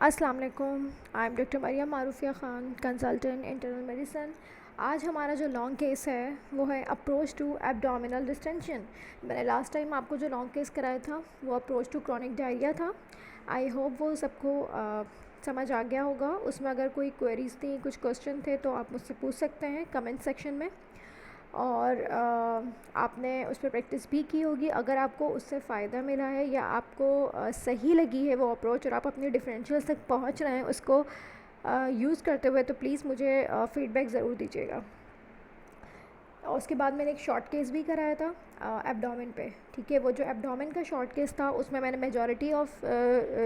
अस्सलाम वालेकुम। I am doctor Mariyam Maroofia Khan, consultant internal medicine. आज हमारा जो लॉन्ग केस है वो है अप्रोच टू एब्डोमिनल डिस्टेंशन। मैंने लास्ट टाइम आपको जो लॉन्ग केस कराया था वो अप्रोच टू क्रॉनिक डायरिया था। आई होप वो सबको समझ आ गया होगा। उसमें अगर कोई क्वेरीज़ थी, कुछ क्वेश्चन थे तो आप मुझसे पूछ सकते हैं कमेंट सेक्शन में। और आपने उस पर प्रैक्टिस भी की होगी। अगर आपको उससे फ़ायदा मिला है या आपको सही लगी है वो अप्रोच और आप अपने डिफरेंशियल्स तक पहुंच रहे हैं उसको यूज़ करते हुए, तो प्लीज़ मुझे फ़ीडबैक ज़रूर दीजिएगा। और उसके बाद मैंने एक शॉर्ट केस भी कराया था एब्डोमेन पे। ठीक है, वो जो एब्डोमेन का शॉर्ट केस था उसमें मैंने मेजॉरिटी ऑफ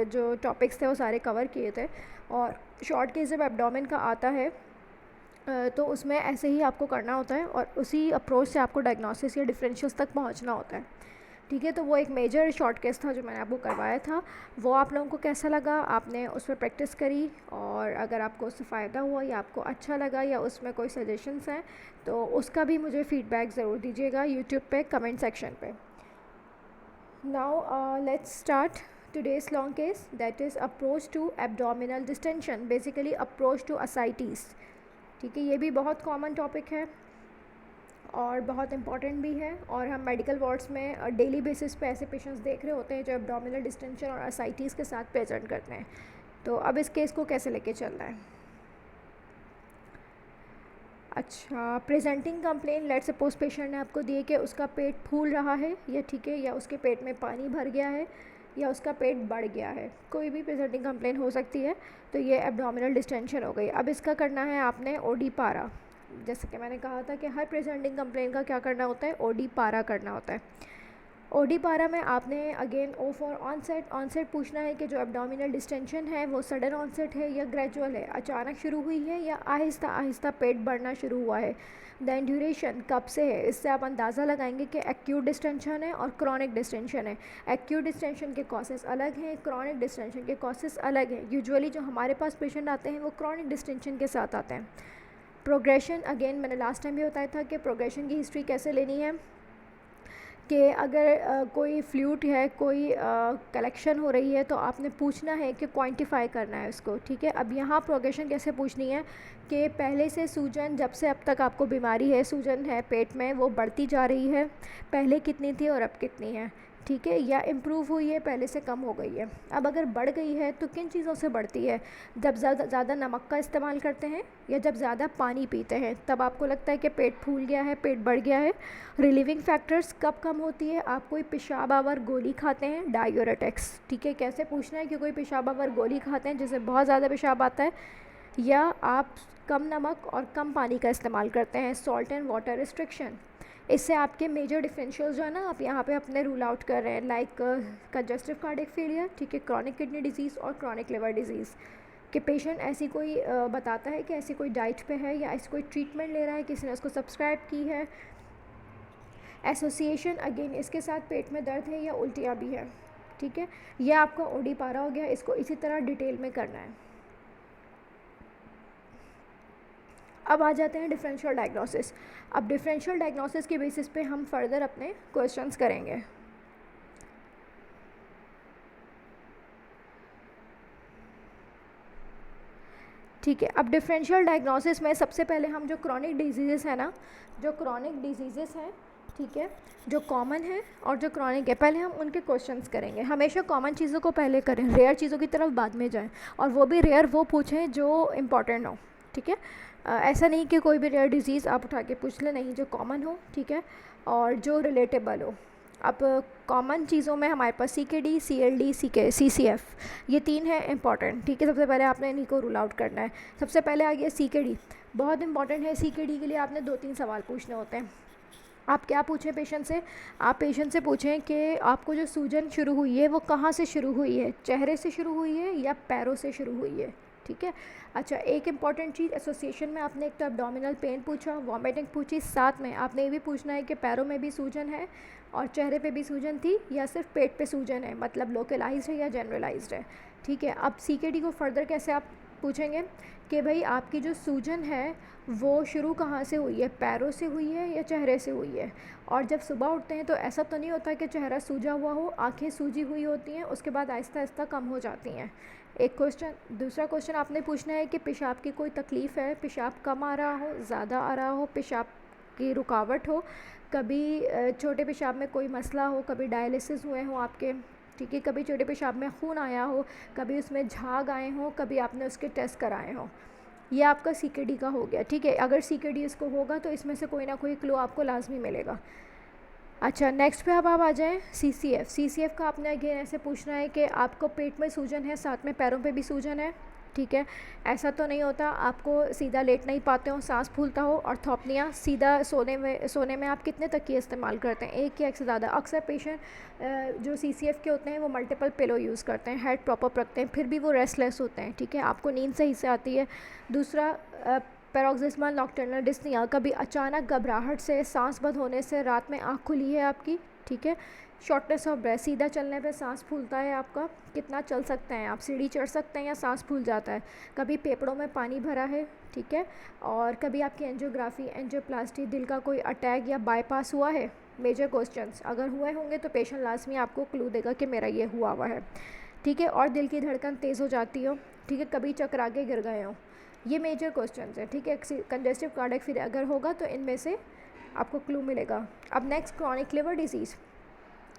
जो टॉपिक्स थे वो सारे कवर किए थे। और शॉर्ट केस जब एब्डोमेन का आता है तो उसमें ऐसे ही आपको करना होता है और उसी अप्रोच से आपको डायग्नोसिस या डिफरेंशियल्स तक पहुंचना होता है। ठीक है, तो वो एक मेजर शॉर्ट केस था जो मैंने आपको करवाया था। वो आप लोगों को कैसा लगा, आपने उस पर प्रैक्टिस करी, और अगर आपको उससे फ़ायदा हुआ या आपको अच्छा लगा या उसमें कोई सजेशंस हैं तो उसका भी मुझे फ़ीडबैक ज़रूर दीजिएगा यूट्यूब पे कमेंट सेक्शन पे। Now let's start today's long case, that is approach to abdominal distension, basically approach to ascites। ठीक है, ये भी बहुत कॉमन टॉपिक है और बहुत इम्पॉर्टेंट भी है, और हम मेडिकल वार्ड्स में डेली बेसिस पे ऐसे पेशेंट्स देख रहे होते हैं जो एब्डोमिनल डिस्टेंशन और असाइटिस के साथ प्रेजेंट करते हैं। तो अब इस केस को कैसे लेके चलना है। अच्छा, presenting complain, let suppose patient ने आपको दिए कि उसका पेट फूल रहा है, या ठीक है, या उसके पेट में पानी भर गया है, या उसका पेट बढ़ गया है, कोई भी प्रेजेंटिंग कंप्लेन हो सकती है। तो ये एब्डोमिनल डिस्टेंशन हो गई। अब इसका करना है आपने ओडी पारा। जैसे कि मैंने कहा था कि हर प्रेजेंटिंग कंप्लेन का क्या करना होता है, ओडी पारा करना होता है। ओडी पारा में आपने again O for onset, onset पूछना है कि जो एब्डोमिनल डिस्टेंशन है वो सडन ऑनसेट है या ग्रेजुअल है, अचानक शुरू हुई है या आहिस्ता आहिस्ता पेट बढ़ना शुरू हुआ है। दैन ड्यूरेशन कब से है, इससे आप अंदाज़ा लगाएंगे कि एक्यूट डिस्टेंशन है और क्रॉनिक डिस्टेंशन है। एक्यूट डिस्टेंशन के कॉसेस अलग हैं, क्रॉनिक डिस्टेंशन के कॉसेस अलग हैं। यूजुअली जो हमारे पास पेशेंट आते हैं वो क्रॉनिक डिस्टेंशन के साथ आते हैं। प्रोग्रेशन, अगेन मैंने लास्ट टाइम भी बताया था कि प्रोग्रेशन की हिस्ट्री कैसे लेनी है, कि अगर कोई फ्लूइड है, कोई कलेक्शन हो रही है तो आपने पूछना है कि क्वांटिफाई करना है उसको। ठीक है, अब यहाँ प्रोग्रेशन कैसे पूछनी है कि पहले से सूजन, जब से अब तक आपको बीमारी है, सूजन है पेट में, वो बढ़ती जा रही है, पहले कितनी थी और अब कितनी है। ठीक है, या इम्प्रूव हुई है, पहले से कम हो गई है। अब अगर बढ़ गई है तो किन चीज़ों से बढ़ती है, जब ज़्यादा नमक का इस्तेमाल करते हैं या जब ज़्यादा पानी पीते हैं तब आपको लगता है कि पेट फूल गया है, पेट बढ़ गया है। रिलीविंग फैक्टर्स कब कम होती है, आप कोई पेशाब आवर गोली खाते हैं, डायूरेटिक्स। ठीक है, कैसे पूछना है कि कोई पेशाब आवर गोली खाते हैं जिससे बहुत ज़्यादा पेशाब आता है, या आप कम नमक और कम पानी का इस्तेमाल करते हैं, सॉल्ट एंड वाटर रिस्ट्रिक्शन। इससे आपके मेजर डिफरेंशियल्स जो है ना आप यहाँ पे अपने रूल आउट कर रहे हैं, लाइक कंजस्टिव कार्डियक फेलियर, ठीक है, क्रॉनिक किडनी डिजीज़ और क्रॉनिक लिवर डिजीज़। कि पेशेंट ऐसी कोई बताता है कि ऐसी कोई डाइट पे है या ऐसी कोई ट्रीटमेंट ले रहा है, किसी ने उसको सब्सक्राइब की है। एसोसिएशन, अगेन इसके साथ पेट में दर्द है या उल्टियाँ भी है। ठीक है, यह आपका ओडी पारा हो गया। इसको इसी तरह डिटेल में करना है। अब आ जाते हैं डिफरेंशियल डायग्नोसिस। अब डिफरेंशियल डायग्नोसिस के बेसिस पे हम फर्दर अपने क्वेश्चंस करेंगे। ठीक है, अब डिफरेंशियल डायग्नोसिस में सबसे पहले हम जो क्रॉनिक डिजीज़ है ना, जो क्रॉनिक डिजीज़ हैं, ठीक है, जो कॉमन है और जो क्रॉनिक है, पहले हम उनके क्वेश्चंस करेंगे। हमेशा कॉमन चीज़ों को पहले करें, रेयर चीज़ों की तरफ बाद में जाएं, और वो भी रेयर वो पूछें जो इम्पॉर्टेंट हो। ठीक है, ऐसा नहीं कि कोई भी रेयर डिजीज़ आप उठा के पूछ लें, नहीं, जो कॉमन हो, ठीक है, और जो रिलेटेबल हो। अब कॉमन चीज़ों में हमारे पास CKD, CLD, CCF, ये तीन है इंपॉर्टेंट। ठीक है, सबसे पहले आपने इन्हीं को रूल आउट करना है। सबसे पहले आ गया CKD, बहुत इंपॉर्टेंट है। CKD के लिए आपने 2-3 सवाल पूछने होते हैं। आप क्या पूछें पेशेंट से, आप पेशेंट से पूछें कि आपको जो सूजन शुरू हुई है वो कहाँ से शुरू हुई है, चेहरे से शुरू हुई है या पैरों से शुरू हुई है। ठीक है, अच्छा, एक इम्पॉर्टेंट चीज़, एसोसिएशन में आपने एक तो एब्डोमिनल पेन पूछा, वॉमिटिंग पूछी, साथ में आपने ये भी पूछना है कि पैरों में भी सूजन है और चेहरे पे भी सूजन थी या सिर्फ पेट पे सूजन है, मतलब लोकलाइज्ड है या जनरलाइज्ड है। ठीक है, अब CKD को फर्दर कैसे आप पूछेंगे कि भाई आपकी जो सूजन है वो शुरू कहाँ से हुई है, पैरों से हुई है या चेहरे से हुई है। और जब सुबह उठते हैं तो ऐसा तो नहीं होता कि चेहरा सूजा हुआ हो, आंखें सूजी हुई होती हैं, उसके बाद आहिस्ता आहिस्ता कम हो जाती हैं। एक क्वेश्चन। दूसरा क्वेश्चन आपने पूछना है कि पेशाब की कोई तकलीफ़ है, पेशाब कम आ रहा हो, ज़्यादा आ रहा हो, पेशाब की रुकावट हो, कभी छोटे पेशाब में कोई मसला हो, कभी डायलिसिस हुए हो आपके, ठीक है, कभी छोटे पेशाब में खून आया हो, कभी उसमें झाग आए हों, कभी आपने उसके टेस्ट कराए हों। ये आपका सीकेडी का हो गया, ठीक है। अगर सीकेडी इसको होगा तो इसमें से कोई ना कोई क्लू आपको लाजमी मिलेगा। अच्छा, नेक्स्ट पे अब आप आ जाएँ सीसीएफ। सीसीएफ का आपने अगेन ऐसे पूछना है कि आपको पेट में सूजन है, साथ में पैरों पे भी सूजन है, ठीक है। ऐसा तो नहीं होता आपको सीधा लेट नहीं पाते हो, सांस फूलता हो, और थोपनियाँ सीधा सोने में आप कितने तकिए इस्तेमाल करते हैं, एक या एक से ज़्यादा। अक्सर पेशेंट जो सीसीएफ के होते हैं वो मल्टीपल पिलो यूज़ करते हैं, हेड प्रॉपर रखते हैं, फिर भी वो रेस्टलेस होते हैं, ठीक है। आपको नींद सही से आती है। दूसरा, पैरोक्सिस्मल नॉक्टर्नल डिस्निया, कभी अचानक घबराहट से, सांस बंद होने से रात में आँख खुली है आपकी, ठीक है। शॉर्टनेस ऑफ ब्रेथ, सीधा चलने पे सांस फूलता है आपका, कितना चल सकते हैं आप, सीढ़ी चढ़ सकते हैं या सांस फूल जाता है। कभी फेफड़ों में पानी भरा है, ठीक है। और कभी आपकी एंजियोग्राफी, एंजियोप्लास्टी, दिल का कोई अटैक या बाईपास हुआ है। मेजर क्वेश्चंस अगर हुए होंगे तो पेशेंट लाजमी आपको क्लू देगा कि मेरा ये हुआ हुआ है, ठीक है। और दिल की धड़कन तेज़ हो जाती हो, ठीक है, कभी चकरा के गिर गए हो। ये मेजर क्वेश्चंस हैं, ठीक है। कंजेस्टिव कार्डियक फिर अगर होगा तो इनमें से आपको क्लू मिलेगा। अब next, chronic liver disease.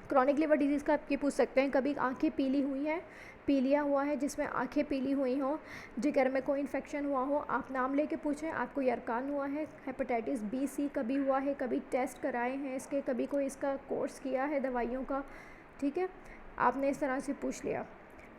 Chronic liver disease का आप ये पूछ सकते हैं, कभी आंखें पीली हुई हैं, पीलिया हुआ है जिसमें आंखें पीली हुई हों, जिगर में कोई इन्फेक्शन हुआ हो, आप नाम लेके पूछें, आपको यरकान हुआ है, हेपेटाइटिस बी सी कभी हुआ है, कभी टेस्ट कराए हैं इसके, कभी कोई इसका कोर्स किया है दवाइयों का, ठीक है। आपने इस तरह से पूछ लिया।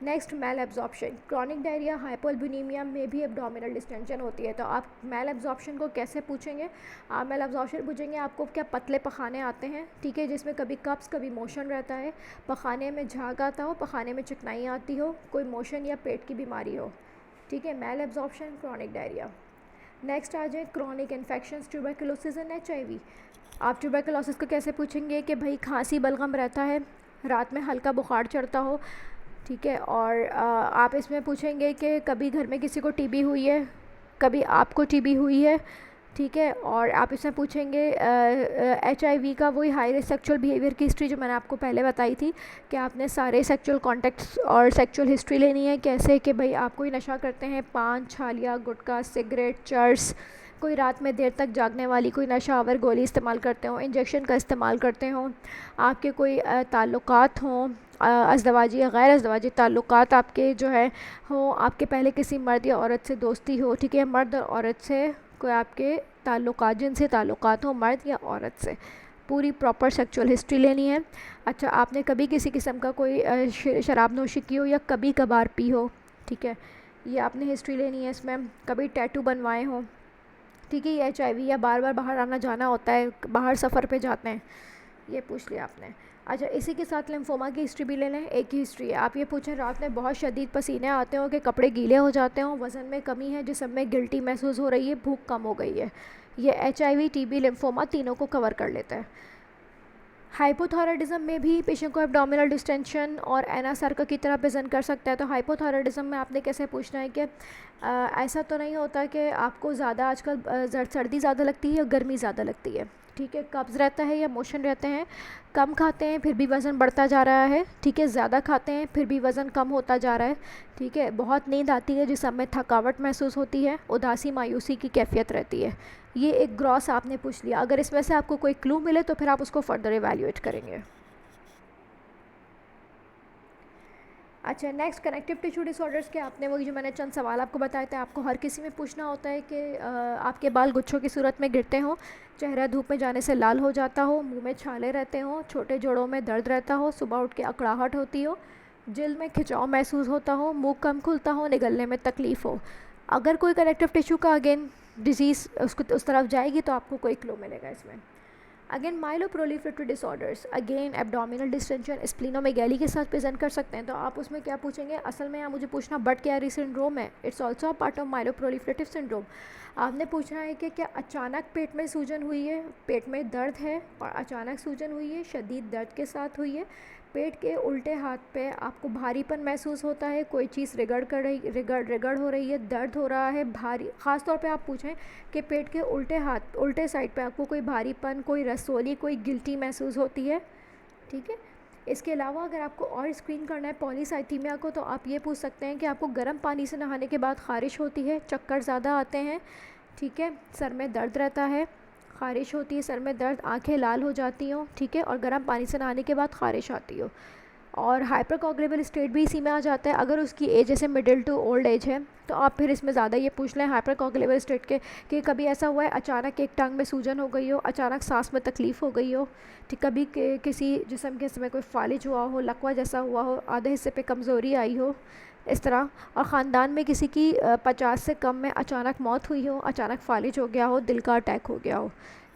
Next, malabsorption. Chronic diarrhoea, hypoalbuminaemia में भी एब्डोमिनल डिस्टेंशन होती है, तो आप मेल एब्जॉर्प्शन को कैसे पूछेंगे। आप मेल एब्जॉर्प्शन पूछेंगे आपको क्या पतले पखाने आते हैं, ठीक है, जिसमें कभी कब्स कभी मोशन रहता है, पखाने में झाग आता हो, पखाने में चिकनाई आती हो, कोई मोशन या पेट की बीमारी हो, ठीक है। Malabsorption, chronic diarrhoea. Next आ जाए chronic infection, tuberculosis and HIV। आप ट्यूबरकुलोसिस को कैसे पूछेंगे कि भाई खांसी बलगम रहता है, रात में हल्का बुखार चढ़ता हो, ठीक है। और आप इसमें पूछेंगे कि कभी घर में किसी को टीबी हुई है, कभी आपको टीबी हुई है, ठीक है। और आप इसमें पूछेंगे HIV का वही हाई रिस्क सेक्चुअल बिहेवियर की हिस्ट्री जो मैंने आपको पहले बताई थी कि आपने सारे सेक्चुअल कॉन्टेक्ट्स और सेक्चुअल हिस्ट्री लेनी है, कैसे कि भाई आप कोई नशा करते हैं, पान, छालिया, गुटखा, सिगरेट, चर्स, कोई रात में देर तक जागने वाली कोई नशा आवर गोली इस्तेमाल करते हो, इंजेक्शन का इस्तेमाल करते हो, आपके कोई ताल्लुकात हों, अज़दवाजी या गैर अज़दवाजी ताल्लुकात आपके जो है हों, आपके पहले किसी मर्द या औरत से दोस्ती हो, ठीक है, मर्द और औरत से कोई आपके ताल्लुकात, जिनसे ताल्लुकात हो, मर्द या औरत से, पूरी प्रॉपर सेक्चुअल हिस्ट्री लेनी है। अच्छा, आपने कभी किसी किस्म का कोई शराब नोशी की हो या कभी कभार पी हो, ठीक है, ये आपने हिस्ट्री लेनी है इसमें। कभी टैटू बनवाए हों, ठीक है, ये HIV या बार बार बाहर आना जाना होता है, बाहर सफ़र पे जाते हैं, ये पूछ लिया आपने। अच्छा, इसी के साथ लिम्फोमा की हिस्ट्री भी ले लें, एक ही हिस्ट्री है। आप ये पूछें रात में बहुत शदीद पसीने आते हो कि कपड़े गीले हो जाते हों, वज़न में कमी है, जिस्म में गिल्टी महसूस हो रही है, भूख कम हो गई है, ये HIV, TB, लिम्फोमा तीनों को कवर कर लेता है। हाइपोथायराइडिज्म में भी पेशेंट को एब्डोमिनल डिस्टेंशन और एनासार्का की तरह प्रेजेंट कर सकता है। तो हाइपोथायराइडिज्म में आपने कैसे पूछना है कि ऐसा तो नहीं होता कि आपको ज़्यादा आजकल सर्दी ज़्यादा लगती है या गर्मी ज़्यादा लगती है, ठीक है, कब्ज़ रहता है या मोशन रहते हैं, कम खाते हैं फिर भी वज़न बढ़ता जा रहा है, ठीक है, ज़्यादा खाते हैं फिर भी वज़न कम होता जा रहा है, ठीक है, बहुत नींद आती है जिस समय थकावट महसूस होती है, उदासी मायूसी की कैफियत रहती है। ये एक ग्रॉस आपने पूछ लिया। अगर इसमें से आपको कोई क्लू मिले तो फिर आप उसको फर्दर एवेल्यूएट करेंगे। अच्छा, नेक्स्ट कनेक्टिव टिश्यू डिसऑर्डर्स के आपने वही जो मैंने चंद सवाल आपको बताए थे, आपको हर किसी में पूछना होता है कि आपके बाल गुच्छों की सूरत में गिरते हों, चेहरा धूप में जाने से लाल हो जाता हो, मुंह में छाले रहते हों, छोटे जोड़ों में दर्द रहता हो, सुबह उठ के अकड़ाहट होती हो, जिल्द में खिंचाव महसूस होता हो, मुंह कम खुलता हो, निगलने में तकलीफ़ हो। अगर कोई कनेक्टिव टिश्यू का अगेन डिजीज़ उसको उस तरफ जाएगी तो आपको कोई क्लू मिलेगा इसमें। Again myeloproliferative disorders, again abdominal distension splenomegaly के साथ प्रेजेंट कर सकते हैं। तो आप उसमें क्या पूछेंगे, असल में यहाँ मुझे पूछना बट कैरी सिंड्रोम है, it's also part of myeloproliferative syndrome. आपने पूछा है कि क्या अचानक पेट में सूजन हुई है, पेट में दर्द है और अचानक सूजन हुई है, शदीद दर्द के साथ हुई है, पेट के उल्टे हाथ पे आपको भारीपन महसूस होता है, कोई चीज़ रिगड़ हो रही है, दर्द हो रहा है भारी, ख़ास तौर पे आप पूछें कि पेट के उल्टे साइड पे आपको कोई भारीपन, कोई रसोली, कोई गिल्टी महसूस होती है, ठीक है। इसके अलावा अगर आपको और स्क्रीन करना है पॉलीसाइथीमिया को, तो आप ये पूछ सकते हैं कि आपको गर्म पानी से नहाने के बाद ख़ारिश होती है, चक्कर ज़्यादा आते हैं, ठीक है, सर में दर्द रहता है, ख़ारिश होती है, सर में दर्द, आंखें लाल हो जाती हों, ठीक है, और गर्म पानी से नहाने के बाद ख़ारिश आती हो, और हाइपरकॉग्निबल स्टेट भी इसी में आ जाता है। अगर उसकी एज जैसे मिडिल टू ओल्ड एज है तो आप फिर इसमें ज़्यादा ये पूछ लें हाइपरकॉग्निबल स्टेट के कि कभी ऐसा हुआ है अचानक एक टांग में सूजन हो गई हो, अचानक सांस में तकलीफ़ हो गई हो, ठीक, कभी किसी जिस्म के हिस्से में कोई फालिज हुआ हो, लकवा जैसा हुआ हो, आधे हिस्से पे कमज़ोरी आई हो, इस तरह, और ख़ानदान में किसी की 50 से कम में अचानक मौत हुई हो, अचानक फालिज हो गया हो, दिल का अटैक हो गया हो,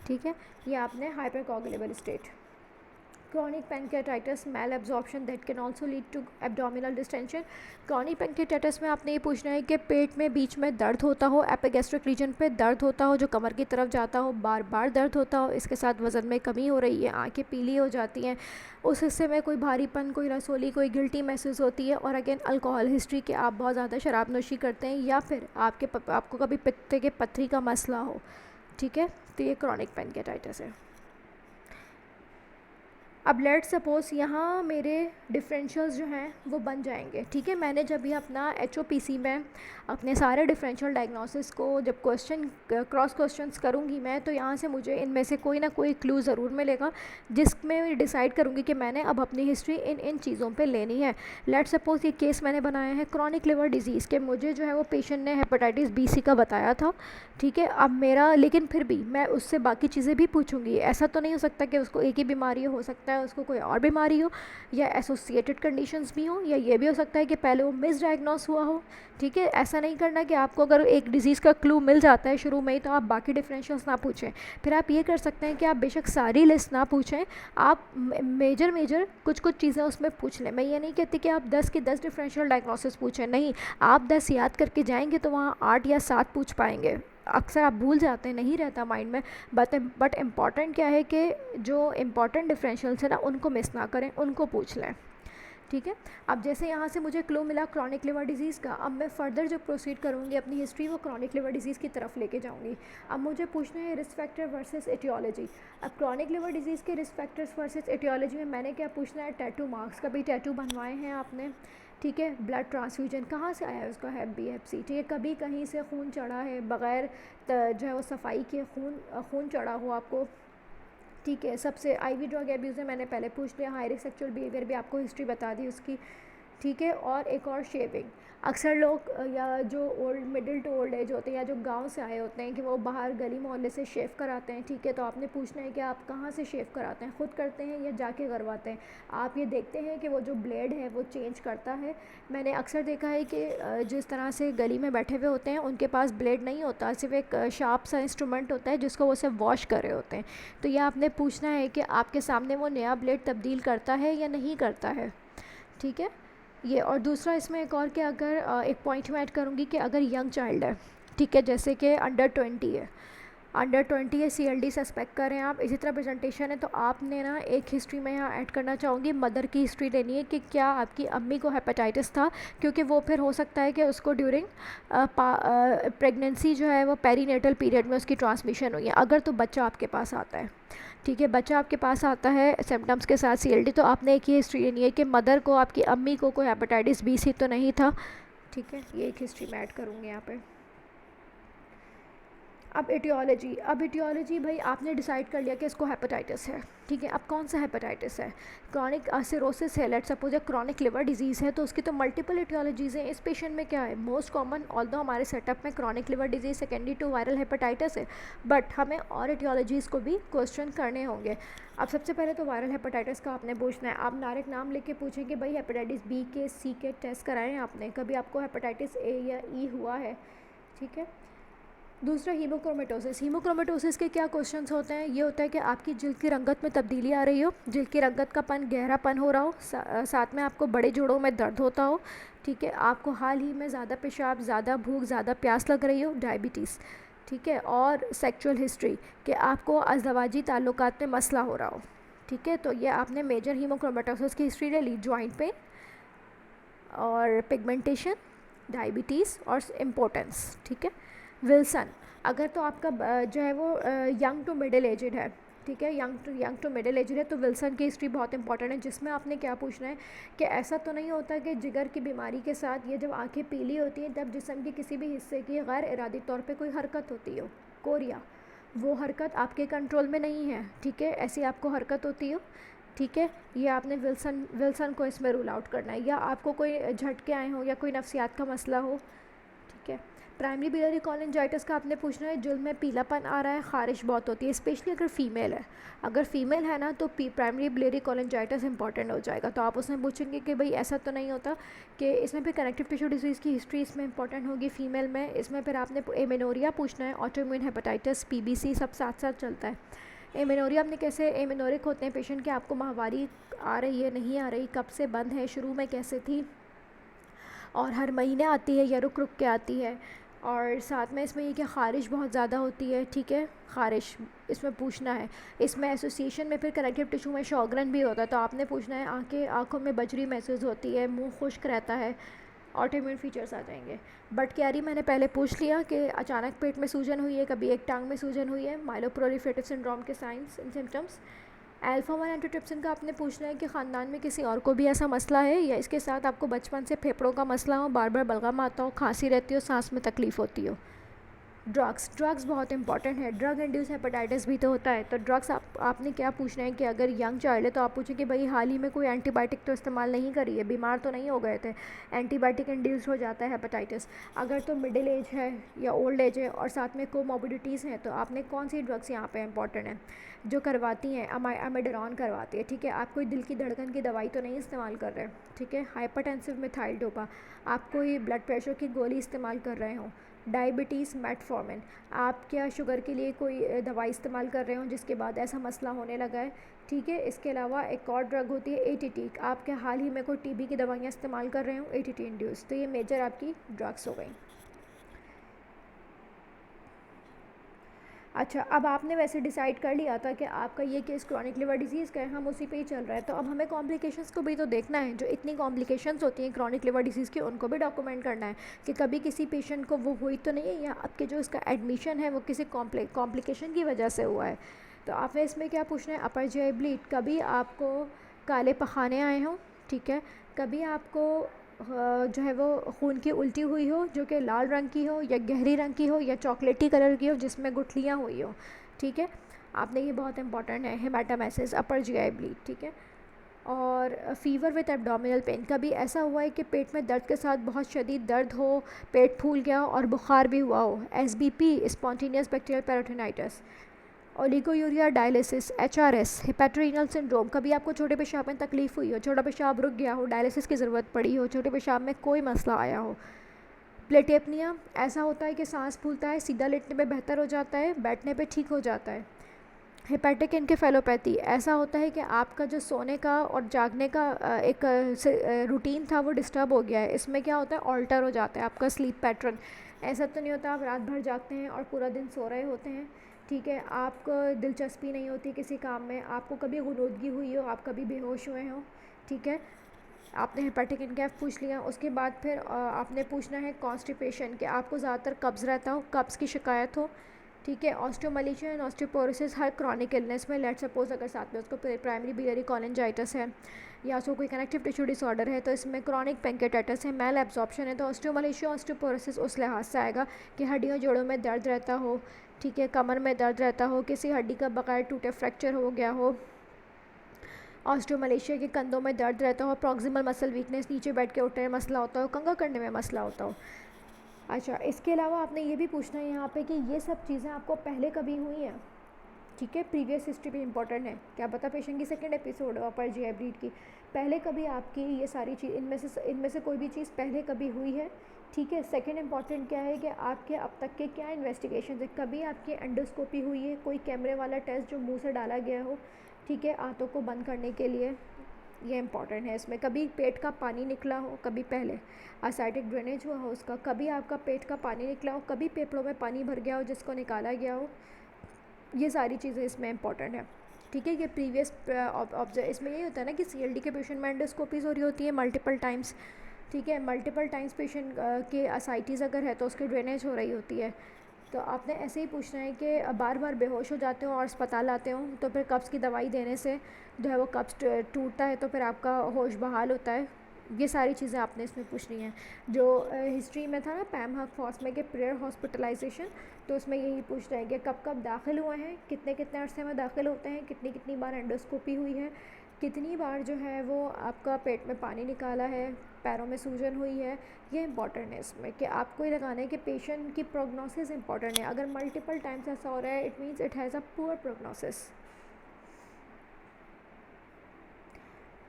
ठीक है, ये आपने हाइपरकॉग्निबल state. Chronic pancreatitis malabsorption that can also lead to abdominal distension। Chronic pancreatitis में आपने ये पूछना है कि पेट में बीच में दर्द होता हो, एपिगैस्ट्रिक रीजन पे दर्द होता हो जो कमर की तरफ जाता हो, बार बार दर्द होता हो, इसके साथ वज़न में कमी हो रही है, आंखें पीली हो जाती हैं, उस हिस्से में कोई भारीपन, कोई रसोली, कोई गिल्टी महसूस होती है, और अगेन अल्कोहल हिस्ट्री कि आप बहुत ज़्यादा शराब नोशी करते हैं या फिर आपको कभी पित्त के पथरी का मसला हो, ठीक है, तो ये क्रॉनिक पैनक्रेटाइटिस है। अब लेट्स सपोज़ यहाँ मेरे डिफरेंशियल्स जो हैं वो बन जाएंगे, ठीक है। मैंने जब ये अपना HOPC में अपने सारे डिफरेंशियल डायग्नोसिस को जब क्रॉस क्वेश्चंस करूँगी मैं, तो यहाँ से मुझे इनमें से कोई ना कोई क्लू ज़रूर मिलेगा जिसमें डिसाइड करूँगी कि मैंने अब अपनी हिस्ट्री इन चीज़ों पे लेनी है। लेट्स सपोज़ ये केस मैंने बनाया है क्रॉनिक लिवर डिजीज़ के, मुझे जो है वो पेशेंट ने हेपेटाइटिस B का बताया था, ठीक है। अब मेरा लेकिन फिर भी मैं उससे बाकी चीज़ें भी पूछूंगी, ऐसा तो नहीं हो सकता कि उसको एक ही बीमारी हो सकता है उसको कोई और बीमारी हो, या एसोसिएटेड कंडीशंस भी हो, या ये भी हो सकता है कि पहले वो मिसडायग्नोस हुआ हो, ठीक है। ऐसा नहीं करना कि आपको अगर एक डिज़ीज़ का क्लू मिल जाता है शुरू में ही तो आप बाकी डिफरेंशियल्स ना पूछें। फिर आप ये कर सकते हैं कि आप बेशक सारी लिस्ट ना पूछें, आप मेजर कुछ चीज़ें उसमें पूछ लें। मैं ये नहीं कहती कि आप 10 के 10 डिफरेंशियल डायग्नोसिस पूछें, नहीं, आप 10 याद करके जाएंगे तो वहाँ 8 या 7 पूछ पाएंगे, अक्सर आप भूल जाते हैं, नहीं रहता माइंड में। बट इम्पॉर्टेंट क्या है कि जो इम्पॉर्टेंट डिफरेंशियल्स है ना उनको मिस ना करें, उनको पूछ लें, ठीक है। अब जैसे यहाँ से मुझे क्लू मिला क्रॉनिक लिवर डिजीज़ का, अब मैं फ़र्दर जो प्रोसीड करूँगी अपनी हिस्ट्री वो क्रॉनिक लिवर डिजीज़ की तरफ लेके जाऊँगी। अब मुझे पूछना है रिस्क फैक्टर वर्सेस एटियोलॉजी। अब क्रॉनिक लिवर डिजीज़ के रिस्क फैक्टर्स वर्सेस एटियोलॉजी में मैंने क्या पूछना है, टैटू मार्क्स, कभी टैटू बनवाए हैं आपने, ठीक है। ब्लड ट्रांसफ्यूजन कहाँ से आया है उसका है BFC, ठीक है। कभी कहीं से खून चढ़ा है बग़ैर जो है वो सफाई के खून चढ़ा हो आपको, ठीक है। सबसे IV ड्रग एब्यूज़ है, मैंने पहले पूछ लिया। हाई रिस्क सेक्सुअल बिहेवियर भी आपको हिस्ट्री बता दी उसकी, ठीक है। और एक और शेविंग, अक्सर लोग या जो मिडिल टू ओल्ड एज होते हैं या जो गांव से आए होते हैं कि वो बाहर गली मोहल्ले से शेव कराते हैं, ठीक है। तो आपने पूछना है कि आप कहाँ से शेव कराते हैं, ख़ुद करते हैं या जाके करवाते हैं। आप ये देखते हैं कि वो जो ब्लेड है वो चेंज करता है। मैंने अक्सर देखा है कि जिस तरह से गली में बैठे हुए होते हैं उनके पास ब्लेड नहीं होता, सिर्फ एक शार्प सा इंस्ट्रूमेंट होता है जिसको वो सिर्फ वॉश कर रहे होते हैं। तो ये आपने पूछना है कि आपके सामने वो नया ब्लेड तब्दील करता है या नहीं करता है, ठीक है ये। और दूसरा इसमें एक और कि अगर एक पॉइंट मैं ऐड करूँगी कि अगर यंग चाइल्ड है, ठीक है, जैसे कि अंडर 20 है, CLD सस्पेक्ट करें आप, इसी तरह प्रेजेंटेशन है, तो आपने ना एक हिस्ट्री में यहाँ ऐड करना चाहूँगी, मदर की हिस्ट्री लेनी है कि क्या आपकी अम्मी को हेपेटाइटिस था, क्योंकि वो फिर हो सकता है कि उसको ड्यूरिंग प्रेगनेंसी जो है वो पेरीनेटल पीरियड में उसकी ट्रांसमिशन हुई है। अगर तो बच्चा आपके पास आता है, ठीक है, बच्चा आपके पास आता है सिम्टम्स के साथ CLD, तो आपने एक ही हिस्ट्री लेनी है कि मदर को, आपकी अम्मी को कोई हेपेटाइटिस B तो नहीं था, ठीक है। ये एक हिस्ट्री में ऐड करूँगी यहाँ पे। अब एटियोलॉजी भाई आपने डिसाइड कर लिया कि इसको हेपेटाइटिस है, ठीक है। अब कौन सा हेपेटाइटिस है, क्रॉनिक सिरोसिस है, let's suppose chronic liver disease है, तो उसकी तो मल्टीपल एटियोलॉजीज़ हैं। इस पेशेंट में क्या है, मोस्ट कॉमन ऑल्दो हमारे सेटअप में chronic liver disease secondary to viral hepatitis है, बट हमें और एटियोलॉजीज़ को भी क्वेश्चन करने होंगे। अब सबसे पहले तो वायरल हेपेटाइटिस का आपने पूछना है। आप डायरेक्ट नाम लेके पूछें कि भाई हेपेटाइटिस B के C के टेस्ट कराए हैं आपने, कभी आपको हेपेटाइटिस A या E हुआ है, ठीक है। दूसरा हीमोक्रोमेटोसिस के क्या क्वेश्चंस होते हैं, ये होता है कि आपकी जिल्द की रंगत में तब्दीली आ रही हो, जिल्द की रंगत का पन गहरापन हो रहा हो, साथ में आपको बड़े जोड़ों में दर्द होता हो, ठीक है। आपको हाल ही में ज़्यादा पेशाब, ज़्यादा भूख, ज़्यादा प्यास लग रही हो, डायबिटीज़, ठीक है। और सेक्सुअल हिस्ट्री कि आपको अज़दवाजी ताल्लुकात में मसला हो रहा हो, ठीक है। तो ये आपने मेजर हीमोक्रोमेटोसिस की हिस्ट्री ले ली, जॉइंट पेन और पिगमेंटेशन, डायबिटीज़ और इम्पोर्टेंस, ठीक है। विल्सन, अगर तो आपका जो है वो यंग टू मिडिल एजड है, ठीक है, यंग टू मिडिल एजड है, तो विल्सन की हिस्ट्री बहुत इंपॉर्टेंट है, जिसमें आपने क्या पूछना है कि ऐसा तो नहीं होता कि जिगर की बीमारी के साथ ये जब आंखें पीली होती हैं तब जिस्म के किसी भी हिस्से की गैर इरादी तौर पे कोई हरकत होती हो, कोरिया, वो हरकत आपके कंट्रोल में नहीं है, ठीक है, ऐसी आपको हरकत होती हो, ठीक है। ये आपने विल्सन को इसमें रूल आउट करना है। या आपको कोई झटके आए हो या कोई नफ्सियात का मसला हो, ठीक है। प्राइमरी बिलियरी कोलिंजाइटिस का आपने पूछना है, जुल्म में पीलापन आ रहा है, ख़ारिश बहुत होती है, स्पेशली अगर फ़ीमेल है। अगर फ़ीमेल है ना तो प्राइमरी बिलियरी कोलिंजाइटिस इंपॉर्टेंट हो जाएगा। तो आप उसमें पूछेंगे कि भाई ऐसा तो नहीं होता कि इसमें फिर कनेक्टिव टिश्यू डिजीज़ की हिस्ट्री इसमें इंपॉर्टेंट होगी फ़ीमेल में। इसमें फिर आपने एमेनोरिया पूछना है, ऑटोइम्यून हेपेटाइटिस, PBC सब साथ साथ चलता है। एमेनोरिया आपने कैसे एमेनोरिक होते हैं पेशेंट के, आपको माहवारी आ रही है, नहीं आ रही, कब से बंद है, शुरू में कैसे थी, और हर महीने आती है या रुक रुक के आती है, और साथ में इसमें ये कि ख़ारिश बहुत ज़्यादा होती है, ठीक है, ख़ारिश इसमें पूछना है। इसमें एसोसिएशन में फिर कनेक्टिव टिश्यू में शॉगरन भी होता है, तो आपने पूछना है आँखों में बजरी महसूस होती है, मुंह खुश्क रहता है, ऑटोइम्यून फीचर्स आ जाएंगे। बट क्यारी मैंने पहले पूछ लिया कि अचानक पेट में सूजन हुई है, कभी एक टांग में सूजन हुई है, माइलोप्रोलिफरेटिव सिंड्रोम के साइंस एंड सिम्टम्स। अल्फा-1 एंटीट्रिप्सिन का आपने पूछना है कि ख़ानदान में किसी और को भी ऐसा मसला है या इसके साथ आपको बचपन से फेफड़ों का मसला हो, बार बार बलगम आता हो, खांसी रहती हो, सांस में तकलीफ़ होती हो। ड्रग्स बहुत इंपॉर्टेंट है, ड्रग इंड्यूस हेपेटाइटिस भी तो होता है। तो ड्रग्स आपने क्या पूछना है कि अगर यंग चाइल्ड है तो आप पूछें कि भाई हाल ही में कोई एंटीबायोटिक तो इस्तेमाल नहीं करी है, बीमार तो नहीं हो गए थे, एंटीबायोटिक इंड्यूस हो जाता है हेपेटाइटिस। अगर तो मिडिल एज है या ओल्ड एज है और साथ में कोमॉर्बिडिटीज़ हैं, तो आपने कौन सी ड्रग्स यहाँ पे इंपॉर्टेंट है जो करवाती हैं, अमेडरॉन करवाती है, ठीक है। आप कोई दिल की धड़कन की दवाई तो नहीं इस्तेमाल कर रहे, ठीक है। हाइपरटेंसिव मिथाइल डोपा, आप कोई ब्लड प्रेशर की गोली इस्तेमाल कर रहे हो। डायबिटीज़, मेटफॉर्मिन, आप क्या शुगर के लिए कोई दवाई इस्तेमाल कर रहे हो जिसके बाद ऐसा मसला होने लगा है, ठीक है। इसके अलावा एक और ड्रग होती है ATT, आप क्या हाल ही में कोई TB की दवाइयाँ इस्तेमाल कर रहे हो, ATT इंड्यूस। तो ये मेजर आपकी ड्रग्स हो गई। अच्छा, अब आपने वैसे डिसाइड कर लिया था कि आपका ये केस क्रॉनिक लिवर डिजीज़ का है, हम उसी पे ही चल रहा है। तो अब हमें कॉम्प्लिकेशंस को भी तो देखना है, जो इतनी कॉम्प्लिकेशंस होती हैं क्रॉनिक लिवर डिजीज़ की, उनको भी डॉक्यूमेंट करना है कि कभी किसी पेशेंट को वो हुई तो नहीं है, या आपके जो इसका एडमिशन है वो किसी कॉम्प्लिकेशन की वजह से हुआ है। तो आपने इसमें क्या पूछना है, अपर GI ब्लीड, कभी आपको काले पखाने आए हों, ठीक है, कभी आपको जो है वो खून की उल्टी हुई हो जो कि लाल रंग की हो या गहरी रंग की हो या चॉकलेटी कलर की हो जिसमें गुठलियाँ हुई हो, ठीक है। आपने ये बहुत इंपॉर्टेंट है, हेमाटोमेसिस, अपर GI ब्लीड, ठीक है। और फ़ीवर विद एब्डोमिनल पेन, कभी ऐसा हुआ है कि पेट में दर्द के साथ बहुत शदीद दर्द हो, पेट फूल गया हो और बुखार भी हुआ हो। SBP, spontaneous bacterial peritonitis. Oliguria dialysis, HRS, hepatorenal syndrome, कभी आपको छोटे पेशाब में तकलीफ़ हुई हो, छोटा पेशाब रुक गया हो, डायलिसिस की ज़रूरत पड़ी हो, छोटे पेशाब में कोई मसला आया हो। प्लेटेपनिया, ऐसा होता है कि सांस फूलता है, सीधा लेटने पे बेहतर हो जाता है, बैठने पे ठीक हो जाता है। हेपेटिक इनकेफेलोपैथी, ऐसा होता है कि आपका जो सोने का और जागने का एक रूटीन था वो डिस्टर्ब हो गया है। इसमें क्या होता है, ऑल्टर हो जाता है आपका स्लीप पैटर्न। ऐसा तो नहीं होता आप रात भर जागते हैं और पूरा दिन सो रहे होते हैं, ठीक है। आपको दिलचस्पी नहीं होती किसी काम में, आपको कभी गुनूदगी हुई हो, आप कभी बेहोश हुए हो, ठीक है। आपने हेपेटिक इनकेफ पूछ लिया। उसके बाद फिर आपने पूछना है कॉन्स्टिपेशन, कि आपको ज़्यादातर कब्ज़ रहता हो, कब्ज़ की शिकायत हो, ठीक है। Osteomalacia and osteoporosis, her chronic illness में, लेट सपोज अगर साथ में उसको प्राइमरी बिलियरी कोलिंजाइटिस है या उसको कोई कनेक्टिव टिश्यू डिसऑर्डर है, तो इसमें क्रॉनिक पैंक्रेटाइटिस है, मैल एब्जॉर्प्शन है, तो ऑस्टियोमलेशिया ऑस्टियोपोरोसिस उस लिहाज से आएगा कि हड्डियों जोड़ों में दर्द रहता हो, ठीक है, कमर में दर्द रहता हो, किसी हड्डी का बकाया टूटे फ्रैक्चर हो गया हो। ऑस्टियोमलेशिया के कंधों में दर्द रहता हो, प्रॉक्सिमल मसल वीकनेस, नीचे बैठ के उठने में मसला होता हो, कंघा करने में मसला होता हो। अच्छा, इसके अलावा आपने ये भी पूछना है यहाँ पे कि ये सब चीज़ें आपको पहले कभी हुई हैं, ठीक है। प्रीवियस हिस्ट्री भी इंपॉर्टेंट है, क्या पता पेशेंट की सेकंड एपिसोड हो अपर GI ब्लीड की, पहले कभी आपकी ये सारी चीज़ इनमें से कोई भी चीज़ पहले कभी हुई है, ठीक है। सेकंड इंपॉर्टेंट क्या है कि आपके अब तक के क्या इन्वेस्टिगेशन है, कभी आपकी एंडोस्कोपी हुई है, कोई कैमरे वाला टेस्ट जो मुंह से डाला गया हो, ठीक है, आंतों को बंद करने के लिए, ये इंपॉर्टेंट है। इसमें कभी पेट का पानी निकला हो, कभी पहले असाइटिक ड्रेनेज हुआ हो उसका, कभी आपका पेट का पानी निकला हो, कभी पेपड़ों में पानी भर गया हो जिसको निकाला गया हो, ये सारी चीज़ें इसमें इंपॉर्टेंट है। ठीक है। ये प्रीवियस ऑब्जर्व इसमें यही होता है ना कि CLD के पेशेंट में एंडोस्कोपीज हो रही होती है मल्टीपल टाइम्स, ठीक है। मल्टीपल टाइम्स पेशेंट के असाइटीज़ अगर है तो उसकी ड्रेनेज हो रही होती है। तो आपने ऐसे ही पूछना है कि बार बार बेहोश हो जाते हो और अस्पताल आते हो तो फिर कब्ज़ की दवाई देने से जो है वो कब्ज़ टूटता है तो फिर आपका होश बहाल होता है। ये सारी चीज़ें आपने इसमें पूछनी है। जो हिस्ट्री में था ना पैम हक फॉस्मे के प्रेयर हॉस्पिटलाइजेशन, तो उसमें यही पूछ रहे हैं कि कब कब दाखिल हुए हैं, कितने कितने अरसे में दाखिल होते हैं, कितनी कितनी बार एंडोस्कोपी हुई है, कितनी बार जो है वो आपका पेट में पानी निकाला है, पैरों में सूजन हुई है। ये इंपॉर्टेंट है इसमें कि आपको ये लगाना है कि पेशेंट की प्रोग्नोसिस इंपॉर्टेंट है। अगर मल्टीपल टाइम्स ऐसा हो रहा है it means it has a poor prognosis.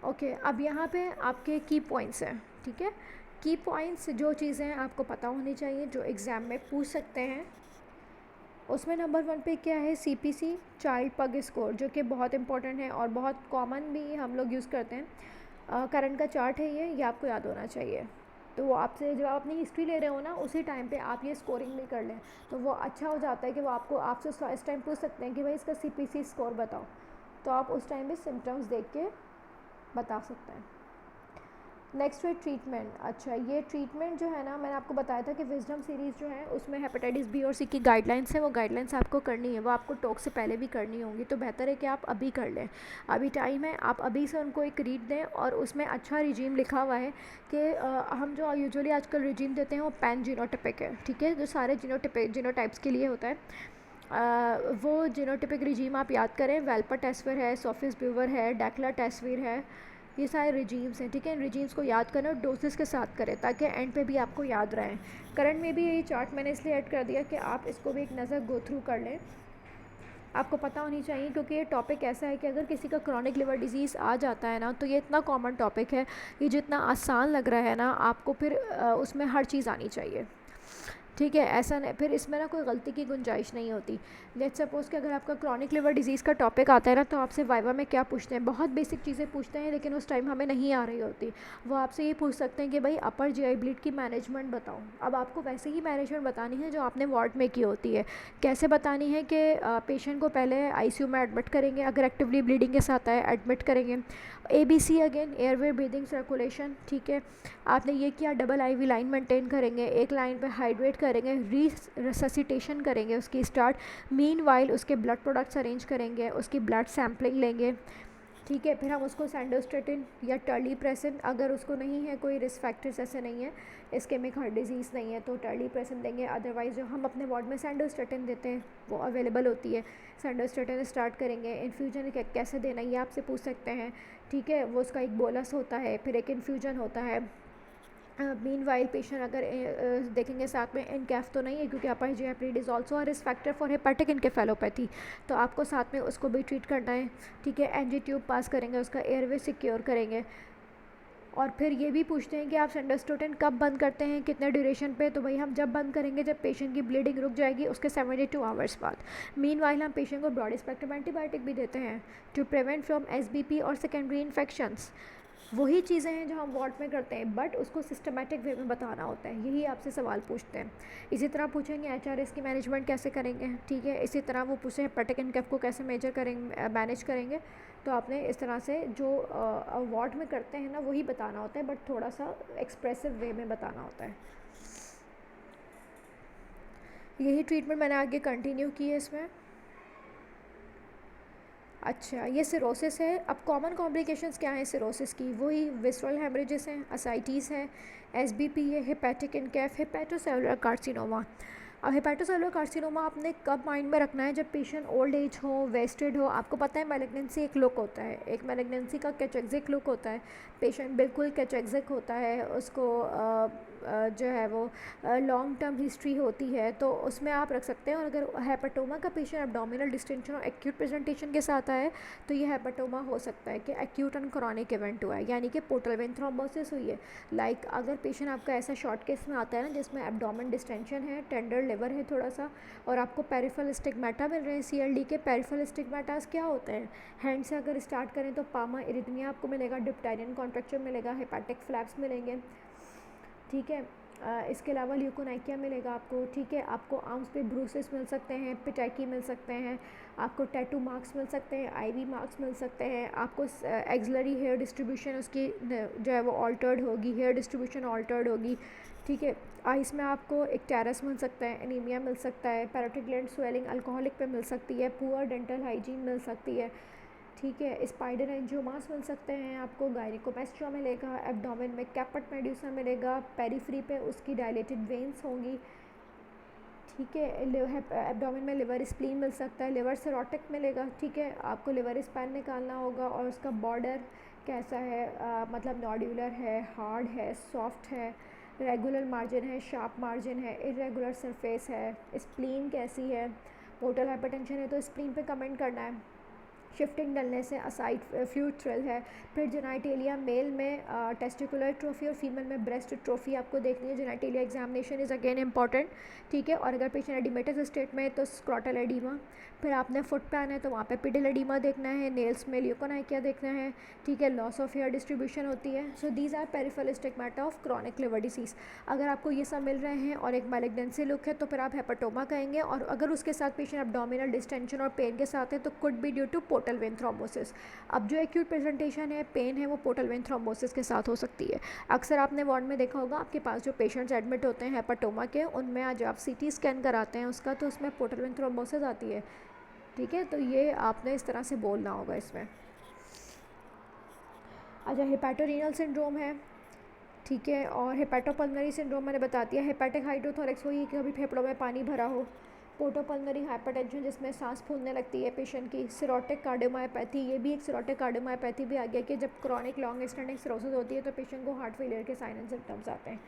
Okay अब यहाँ पे आपके की पॉइंट्स हैं, ठीक है। की पॉइंट्स जो चीज़ें आपको पता होनी चाहिए जो एग्ज़ाम में पूछ सकते हैं, उसमें नंबर 1 पे क्या है, CPC चाइल्ड पग स्कोर, जो कि बहुत इंपॉर्टेंट है और बहुत कॉमन भी हम लोग यूज़ करते हैं। करंट का चार्ट है ये आपको याद होना चाहिए। तो वो आपसे जब आप अपनी हिस्ट्री ले रहे हो ना उसी टाइम पे आप ये स्कोरिंग भी कर लें तो वो अच्छा हो जाता है कि वो आपसे इस टाइम पूछ सकते हैं कि भाई इसका CPC स्कोर बताओ, तो आप उस टाइम पे सिम्टम्स देख के बता सकते हैं। नेक्स्ट है ट्रीटमेंट। अच्छा ये ट्रीटमेंट जो है ना मैंने आपको बताया था कि विजडम सीरीज़ जो है उसमें हेपेटाइटिस बी और सी की गाइडलाइंस है, वो गाइडलाइंस आपको करनी है, वो आपको टॉक से पहले भी करनी होंगी, तो बेहतर है कि आप अभी कर लें, अभी टाइम है, आप अभी से उनको एक रीड दें। और उसमें अच्छा रिजीम लिखा हुआ है कि हम जो यूजुअली आजकल रिजीम देते हैं वो पैन जीनोटिपिक है, ठीक है, जो सारे जीनोटाइप्स के लिए होता है। वो जीनोटिपिक रिजीम आप याद करें, वेल्पर टेस्विर है, सोफिस ब्यूवर है, डैक्ला टेस्विर है, ये सारे रिजीम्स हैं, ठीक है। इन रिजीम्स को याद करें और डोसेस के साथ करें ताकि एंड पे भी आपको याद रहें। करंट में भी यही चार्ट मैंने इसलिए ऐड कर दिया कि आप इसको भी एक नज़र गो थ्रू कर लें, आपको पता होनी चाहिए, क्योंकि ये टॉपिक ऐसा है कि अगर किसी का क्रॉनिक लिवर डिजीज़ आ जाता है ना तो ये इतना कॉमन टॉपिक है, ये जितना आसान लग रहा है ना आपको फिर उसमें हर चीज़ आनी चाहिए, ठीक है। ऐसा नहीं फिर इसमें ना कोई गलती की गुंजाइश नहीं होती। लेट्स सपोज़ कि अगर आपका क्रॉनिक लिवर डिजीज़ का टॉपिक आता है ना तो आपसे वाइवा में क्या पूछते हैं, बहुत बेसिक चीज़ें पूछते हैं लेकिन उस टाइम हमें नहीं आ रही होती। वो आपसे ये पूछ सकते हैं कि भाई अपर GI ब्लीड की मैनेजमेंट बताओ। अब आपको वैसे ही मैनेजमेंट बतानी है जो आपने वार्ड में की होती है। कैसे बतानी है कि पेशेंट को पहले ICU में एडमिट करेंगे, अगर एक्टिवली ब्लीडिंग के साथ आए एडमिट करेंगे। ABC again airway breathing circulation, ठीक है। आपने ये किया, डबल IV लाइन मेंटेन करेंगे, एक लाइन पे हाइड्रेट करेंगे, रिससिटेशन करेंगे उसकी स्टार्ट, मीनवाइल उसके ब्लड प्रोडक्ट्स अरेंज करेंगे, उसकी ब्लड सैम्पलिंग लेंगे, ठीक है। फिर हम उसको सैंडोस्टेटिन या टर्लीप्रेसिन, अगर उसको नहीं है कोई रिस्क फैक्टर्स ऐसे नहीं है, इस्केमिक हार्ट डिजीज़ नहीं है तो टर्लीप्रेसिन देंगे। अदरवाइज़ जो हम अपने वार्ड में सैंडोस्टेटिन देते हैं वो अवेलेबल होती है, सैंडोस्टेटिन स्टार्ट करेंगे। इन्फ्यूजन कैसे देना ये आपसे पूछ सकते हैं, ठीक है। वो उसका एक बोलस होता है, फिर एक इन्फ्यूजन होता है। मीनवाइल पेशेंट अगर देखेंगे साथ में इनकैफ तो नहीं है क्योंकि upper GI bleed is also a risk factor for hepatic encephalopathy, तो आपको साथ में उसको भी ट्रीट करना है, ठीक है। NG ट्यूब पास करेंगे, उसका एयरवे सिक्योर करेंगे। और फिर ये भी पूछते हैं कि आप सैंडोस्टेटिन कब बंद करते हैं, कितने ड्यूरेशन पे, तो भाई हम जब बंद करेंगे जब पेशेंट की ब्लीडिंग रुक जाएगी उसके 72 आवर्स बाद। मीनवाइल हम पेशेंट को ब्रॉड स्पेक्ट्रम एंटीबायोटिक भी देते हैं टू प्रिवेंट फ्रॉम SBP और सेकेंडरी इन्फेक्शंस। वही चीज़ें हैं जो हम वार्ड में करते हैं बट उसको सिस्टमेटिक वे में बताना होता है, यही आपसे सवाल पूछते हैं। इसी तरह पूछेंगे HRS की मैनेजमेंट कैसे करेंगे, ठीक है। इसी तरह वो पूछे हेपेटिक इनकेफ को कैसे मेजर करेंगे, मैनेज करेंगे। तो आपने इस तरह से जो वार्ड में करते हैं ना वही बताना होता है बट थोड़ा सा एक्सप्रेसिव वे में बताना होता है। यही ट्रीटमेंट मैंने आगे कंटिन्यू की है इसमें। अच्छा ये सिरोसिस है। अब कॉमन कॉम्प्लिकेशंस क्या हैं सिरोसिस की, वही विसरल हेमरेजेस हैं, असाइटीज़ है, SBP है, हेपेटिक इनकेफ, हेपेटोसेलुलर कार्सिनोमा। अब हेपेटोसेलुलर कार्सिनोमा आपने कब माइंड में रखना है, जब पेशेंट ओल्ड एज हो, वेस्टेड हो। आपको पता है मैलिग्नेंसी एक लुक होता है, एक मैलिग्नेंसी का कैचेक्सिक लुक होता है, पेशेंट बिल्कुल कैचेक्सिक होता है, उसको जो है वो लॉन्ग टर्म हिस्ट्री होती है तो उसमें आप रख सकते हैं। और अगर हेपेटोमा का पेशेंट एब्डोमिनल डिस्टेंशन और एक्यूट प्रेजेंटेशन के साथ आए तो ये हेपेटोमा हो सकता है कि एक्यूट एंड क्रॉनिक इवेंट हुआ है, यानी कि पोर्टल वेन थ्रोम्बोसिस हुई है। लाइक अगर पेशेंट आपका ऐसा शॉर्ट केस में आता है ना जिसमें एब्डोमेन डिस्टेंशन है, टेंडर लिवर है थोड़ा सा, और आपको पेरिफेरल स्टिग्मेटा मिल रहे हैं CLD के। पेरिफेरल स्टिग्मेटास क्या होते हैं, हैंड से अगर स्टार्ट करें तो पामा इरिथमिया आपको मिलेगा, डिप्टाइरियन कॉन्ट्रैक्चर मिलेगा, हेपेटिक फ्लैप्स मिलेंगे, ठीक है। इसके अलावा ल्यूकोनाइकिया मिलेगा आपको, ठीक है। आपको आर्म्स पे ब्रूसेस मिल सकते हैं, पिटाइकी मिल सकते हैं, आपको टैटू मार्क्स मिल सकते हैं, आईवी मार्क्स मिल सकते हैं, आपको एक्सलरी हेयर डिस्ट्रीब्यूशन उसकी जो है वो ऑल्टर्ड होगी, हेयर डिस्ट्रीब्यूशन ऑल्टर्ड होगी, ठीक है। आइस में आपको एक टेरस मिल सकता है, एनीमिया मिल सकता है, पैरोटिड ग्लैंड स्वेलिंग अल्कोहलिक पे मिल सकती है, पुअर डेंटल हाइजीन मिल सकती है, ठीक है। स्पाइडर एंजियोमास मिल सकते हैं आपको, गायनिकोमेस्ट्रिया मिलेगा, एब्डोमेन में कैपट मेड्यूसा मिलेगा, पेरीफ्री पे उसकी डायलेटेड वेन्स होंगी, ठीक है। एब्डोमेन में लिवर स्प्लीन मिल सकता है, लिवर सिरोटिक मिलेगा, ठीक है। आपको लिवर स्पैन निकालना होगा और उसका बॉर्डर कैसा है, मतलब नॉड्यूलर है, हार्ड है, सॉफ्ट है, रेगुलर मार्जिन है, शार्प मार्जिन है, इरेगुलर सरफेस है, स्प्लीन कैसी है। पोर्टल हाइपरटेंशन है तो स्प्लीन पे कमेंट करना है। शिफ्टिंग डलने से असाइड फ्लूइड थ्रिल है। फिर जेनाइटेलिया मेल में टेस्टिकुलर ट्रोफी और फीमेल में ब्रेस्ट ट्रोफी आपको देखनी है। Genitalia examination is again important, ठीक है। और अगर पेशेंट एडिमेटस स्टेट में है तो स्क्रॉटल एडीमा। फिर आपने फुट पैन है तो वहाँ पे पिडल एडीमा देखना है, नेल्स में ल्यूकोनाइकिया देखना है, ठीक है। लॉस ऑफ हेयर डिस्ट्रीब्यूशन होती है। So these are peripheral stigmata of chronic liver disease. अगर आपको ये सब मिल रहे हैं और एक मैलिग्नेंसी लुक है तो फिर आप हेपाटोमा कहेंगे, और अगर उसके साथ पेशेंट एब्डोमिनल डिस्टेंशन और पेन के साथ है तो could be due to portal vein thrombosis. अब जो एक्यूट प्रेजेंटेशन है, पेन है, वो पोर्टल वेन थ्रोम्बोसिस के साथ हो सकती है। अक्सर आपने वार्ड में देखा होगा आपके पास जो पेशेंट्स एडमिट होते हैं हेपाटोमा के, उनमें आज आप सीटी स्कैन कराते हैं उसका तो उसमें पोर्टल वेन थ्रोम्बोसिस आती है, ठीक है। तो ये आपने इस तरह से बोलना होगा इसमें। अच्छा, हेपेटोरीनल सिंड्रोम है, ठीक है। और हेपेटोपल्मनरी सिंड्रोम मैंने बता दिया। हेपेटिक हाइड्रोथोरेक्स वही कि कभी फेफड़ों में पानी भरा हो। पोर्टोपल्मनरी हाइपरटेंशन जिसमें सांस फूलने लगती है पेशेंट की। सिरोटिक कार्डियोमायोपैथी, ये भी एक सिरोटिक कार्डियोमायोपैथी भी आ गया कि जब क्रॉनिक लॉन्ग स्टैंडिंग सिरोसिस होती है तो पेशेंट को हार्ट फेलियर के साइन एंड सिम्टम्स आते हैं।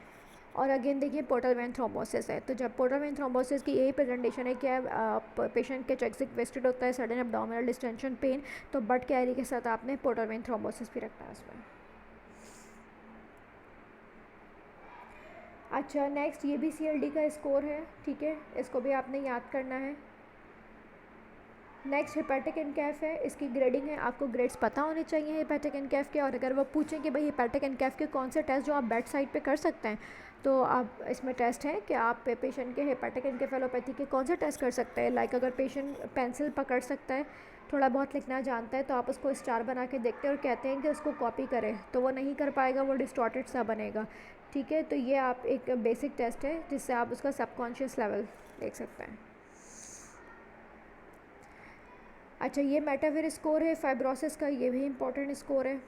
और अगेन देखिए पोर्टल वेन थ्रोम्बोसिस है, तो जब पोर्टल वेन थ्रोम्बोसिस की यही प्रेजेंटेशन है कि पेशेंट के चेक्सिक वेस्टेड होता है, सडन एब्डोमिनल डिस्टेंशन, पेन, तो बट कैरी के साथ आपने पोर्टल वेन थ्रोम्बोसिस भी रखना है उसमें। अच्छा, नेक्स्ट ये भी CLD का स्कोर है, ठीक है, इसको भी आपने याद करना है। नेक्स्ट हेपेटिक इनकैफ है, इसकी ग्रेडिंग है, आपको ग्रेड्स पता होने चाहिए हेपेटिक इनकैफ के। और अगर वो पूछें कि भाई हेपेटिक इनकैफ के कौन से टेस्ट जो आप बेड साइड पे कर सकते हैं, तो आप इसमें टेस्ट है कि आप पेशेंट के हेपेटिक इनकेफेलोपैथी के कौन से टेस्ट कर सकते हैं। लाइक अगर पेशेंट पेंसिल पकड़ सकता है, थोड़ा बहुत लिखना जानता है, तो आप उसको स्टार बना के देखते हैं और कहते हैं कि उसको कॉपी करें, तो वो नहीं कर पाएगा, वो डिस्टॉर्टेड सा बनेगा, ठीक है। तो ये आप एक बेसिक टेस्ट है जिससे आप उसका सबकॉन्शियस लेवल देख सकते हैं। अच्छा, ये मेटाविर स्कोर है फाइब्रोसिस का, ये भी इंपॉर्टेंट स्कोर है।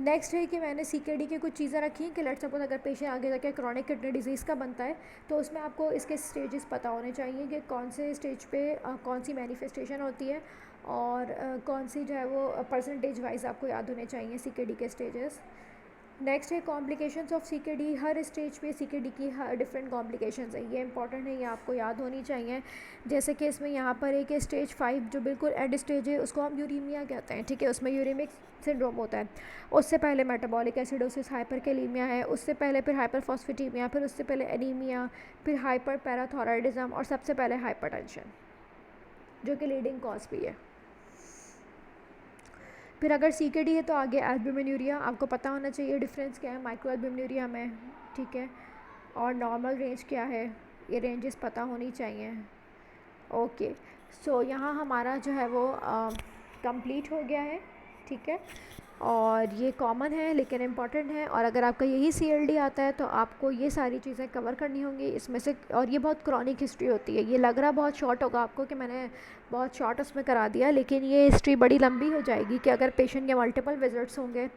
नेक्स्ट है कि मैंने CKD की कुछ चीज़ें रखी हैं कि लेट्स सपोज अगर पेशेंट आगे जाके क्रॉनिक किडनी डिजीज़ का बनता है तो उसमें आपको इसके स्टेजेस पता होने चाहिए कि कौन से स्टेज पे कौन सी मैनिफेस्टेशन होती है, और कौन सी जो है वो परसेंटेज वाइज आपको याद होने चाहिए CKD के स्टेजेस। नेक्स्ट है complications of CKD। Her stage पे CKD की हर डिफरेंट कॉम्प्लिकेशंस है, ये इंपॉर्टेंट है, ये आपको याद होनी चाहिए। जैसे कि इसमें यहाँ पर एक स्टेज 5 जो बिल्कुल एंड स्टेज है उसको हम यूरीमिया कहते हैं, ठीक है। उसमें यूरेमिक सिंड्रोम होता है। उससे पहले मेटाबॉलिक एसिडोसिस, हाइपरकैलेमिया है, उससे पहले फिर हाइपरफॉस्फेटेमिया, फिर उससे पहले एनीमिया, फिर हाइपर पैराथायराइडिज्म, और सबसे पहले हाइपरटेंशन जो कि लीडिंग कॉज भी है। फिर अगर CKD है तो आगे एल्ब्यूमिनूरिया, आपको पता होना चाहिए डिफरेंस क्या है माइक्रो एल्ब्यूमिनूरिया में, ठीक है। और नॉर्मल रेंज क्या है, ये रेंजेस पता होनी चाहिए। ओके, सो यहाँ हमारा जो है वो कंप्लीट हो गया है, ठीक है। और ये कॉमन है लेकिन इम्पॉर्टेंट है, और अगर आपका यही CLD आता है तो आपको ये सारी चीज़ें कवर करनी होंगी इसमें से। और ये बहुत क्रॉनिक हिस्ट्री होती है, ये लग रहा बहुत शॉर्ट होगा आपको कि मैंने बहुत शॉर्ट उसमें करा दिया, लेकिन ये हिस्ट्री बड़ी लंबी हो जाएगी कि अगर पेशेंट के मल्टीपल विजिट्स होंगे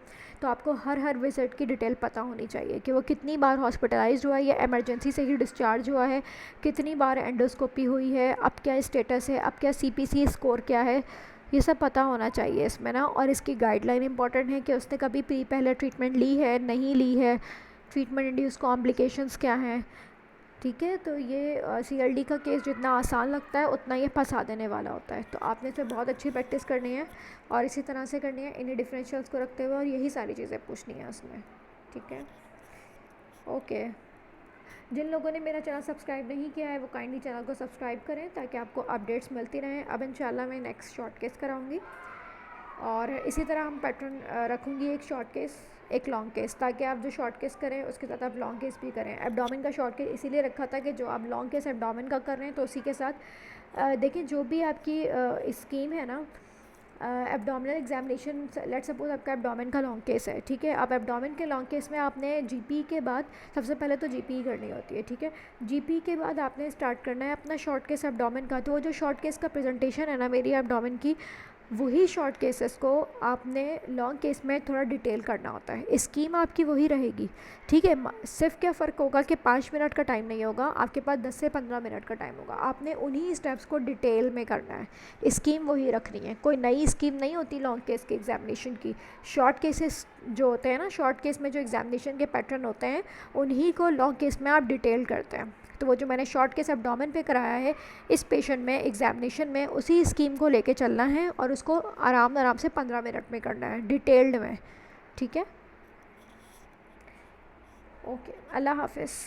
तो आपको हर विज़िट की डिटेल पता होनी चाहिए कि वो कितनी बार हॉस्पिटलाइज्ड हुआ है या इमरजेंसी से ही डिस्चार्ज हुआ है, कितनी बार एंडोस्कोपी हुई है, अब क्या स्टेटस है, अब क्या CPC स्कोर क्या है, ये सब पता होना चाहिए इसमें ना। और इसकी गाइडलाइन इंपॉर्टेंट है कि उसने कभी पहले ट्रीटमेंट ली है, नहीं ली है, ट्रीटमेंट इंड्यूस कॉम्प्लिकेशंस क्या हैं, ठीक है। तो ये CLD का केस जितना आसान लगता है उतना ये फंसा देने वाला होता है, तो आपने इसे बहुत अच्छी प्रैक्टिस करनी है और इसी तरह से करनी है, इन्हीं डिफरेंशियल्स को रखते हुए, और यही सारी चीज़ें पूछनी है उसमें, ठीक है। ओके, जिन लोगों ने मेरा चैनल सब्सक्राइब नहीं किया है वो काइंडली चैनल को सब्सक्राइब करें ताकि आपको अपडेट्स मिलती रहें। अब इंशाल्लाह मैं नेक्स्ट शॉर्ट केस कराऊंगी, और इसी तरह हम पैटर्न रखूंगी एक शॉर्ट केस एक लॉन्ग केस, ताकि आप जो शॉर्ट केस करें उसके साथ आप लॉन्ग केस भी करें। एब्डोमेन का शॉर्ट केस इसीलिए रखा था कि जो आप लॉन्ग केस एब्डोमेन का कर रहे हैं तो उसी के साथ देखिए जो भी आपकी स्कीम है ना, एब्डोमिनल एग्जामिनेशन, लेट सपोज आपका एब्डोमेन का लॉन्ग केस है, ठीक है। अब एब्डोमेन के लॉन्ग केस में आपने जीपी के बाद सबसे पहले तो जीपी करनी होती है, ठीक है। जीपी के बाद आपने स्टार्ट करना है अपना शॉर्ट केस एब्डोमेन का। तो वो जो शॉर्ट केस का प्रेजेंटेशन है ना मेरी एब्डोमेन की, वही शॉर्ट केसेस को आपने लॉन्ग केस में थोड़ा डिटेल करना होता है। स्कीम आपकी वही रहेगी, ठीक है। सिर्फ क्या फ़र्क होगा कि 5 मिनट का टाइम नहीं होगा, आपके पास 10 से 15 मिनट का टाइम होगा। आपने उन्हीं स्टेप्स को डिटेल में करना है, स्कीम वही रखनी है, कोई नई स्कीम नहीं होती लॉन्ग केस के एग्जामिनेशन की। शॉर्ट केसेस जो होते हैं ना, शॉर्ट केस में जो एग्जामिनेशन के पैटर्न होते हैं उन्हीं को लॉन्ग केस में आप डिटेल करते हैं। तो वो जो मैंने शॉर्ट केस एब्डोमेन पे कराया है इस पेशेंट में एग्जामिनेशन में, उसी स्कीम को लेके चलना है और उसको आराम आराम से 15 मिनट में करना है डिटेल्ड में, ठीक है। ओके, अल्लाह हाफिज़।